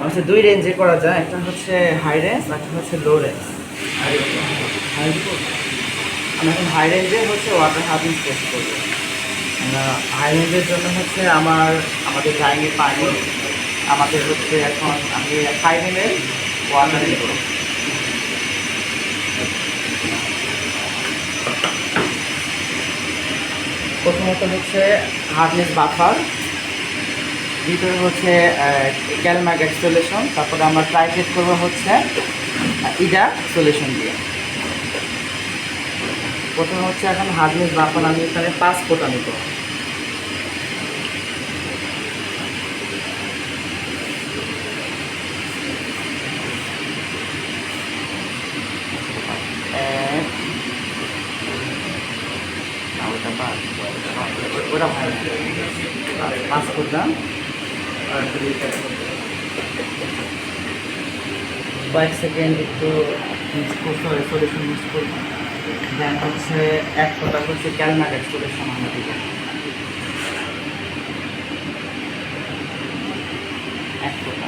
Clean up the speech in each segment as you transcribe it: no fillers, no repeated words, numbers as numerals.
হচ্ছে দুই রেঞ্জে করা যায়, একটা হচ্ছে হাই রেঞ্জ, একটা হচ্ছে লো রেঞ্জ। আমি এখন হাই রেঞ্জে হচ্ছে ওয়াটার হার্ডিং টেস্ট করবো। হাই রেঞ্জের জন্য হচ্ছে আমাদের ড্রাইংয়ে পানি, আমাদের হচ্ছে এখন আমি 5 ml ওয়াটার নেব। প্রথমত হচ্ছে হার্ডনেস বাফার, ভিতরে হচ্ছে ক্যালম্যাগেট সলিউশন, তারপরে আমরা ট্রাই টেস্ট করবো হচ্ছে ইডা সলিউশন দিয়ে। প্রথমে হচ্ছে এখন হার্ডনেস বাফার আমি এখানে 5 ফোঁটা নিব। ওটা ভালো 5 ফোঁটা, কয়েক সেকেন্ড একটু মিক্স করতে হবে, সলিউশন মিক্স করবো। দেন হচ্ছে 1 ফোঁটা হচ্ছে ক্যালম্যাগেট সলিউশন আমরা দিব। 1 ফোঁটা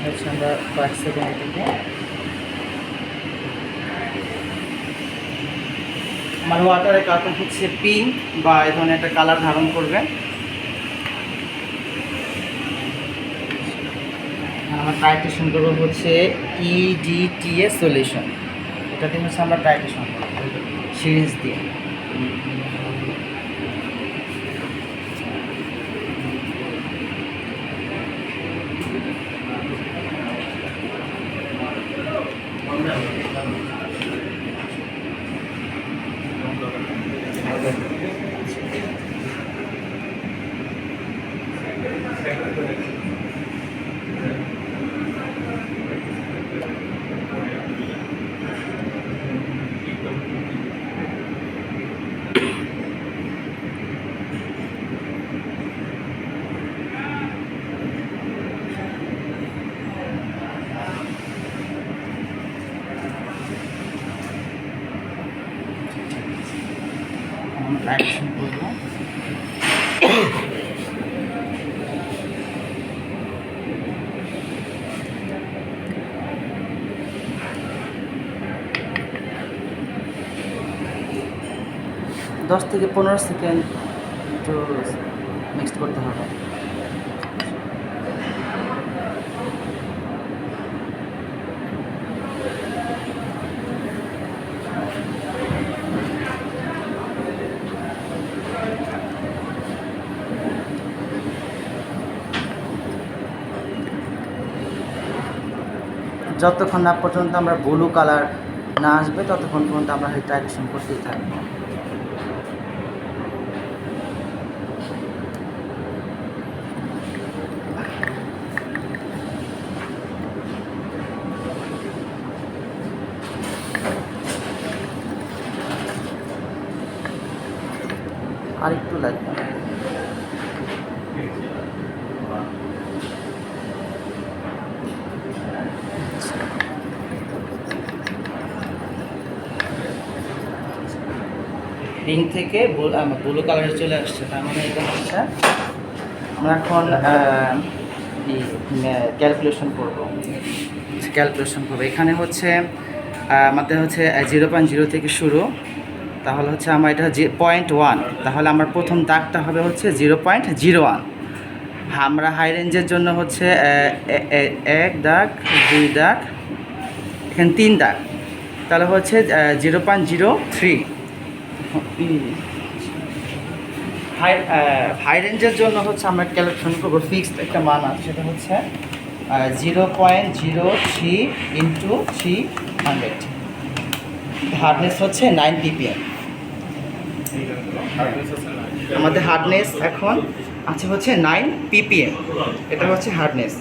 হচ্ছে আমরা কয়েক সেকেন্ড দিব। আমার ওয়াটারের কালার হচ্ছে পিঙ্ক বা এই ধরনের একটা কালার ধারণ করবে। আমরা টাইট্রেশন করবো হচ্ছে EDTA সলিউশন, এটাতে হচ্ছে আমরা টাইট্রেশন করবো সিরিঞ্জ দিয়ে। টাইট্রেশন করবো। 10 থেকে 15 সেকেন্ড একটু মিক্সড করতে হবে। যতক্ষণ না পর্যন্ত আমরা ব্লু কালার না আসবে ততক্ষণ পর্যন্ত আমরা টাইট্রেশন করতেই থাকবো। আর একটু লাগবে। পিঙ্ক থেকে ব্লু কালারে চলে আসছে, তার মানে এটা হচ্ছে আমরা এখন ক্যালকুলেশন করবো। এখানে হচ্ছে আমাদের হচ্ছে 0.0 থেকে শুরু, তাহলে হচ্ছে আমার এটা 0.1, তাহলে আমার প্রথম দাগটা হবে হচ্ছে 0.01। আমরা হাই রেঞ্জের জন্য হচ্ছে 1 দাগ, 2 দাগ, এখানে 3 দাগ, তাহলে হচ্ছে 0.03। হাই রেঞ্জের জন্য হচ্ছে আমরা ক্যালকুলেশন করবো, ফিক্সড একটা মান আছে, সেটা হচ্ছে 0.03 ইন্টু 300। হার্ডনেস হচ্ছে 9 ppm। আমাদের হার্ডনেস এখন আছে হচ্ছে 9 ppm, এটা হচ্ছে হার্ডনেস।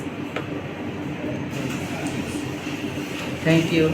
Thank you.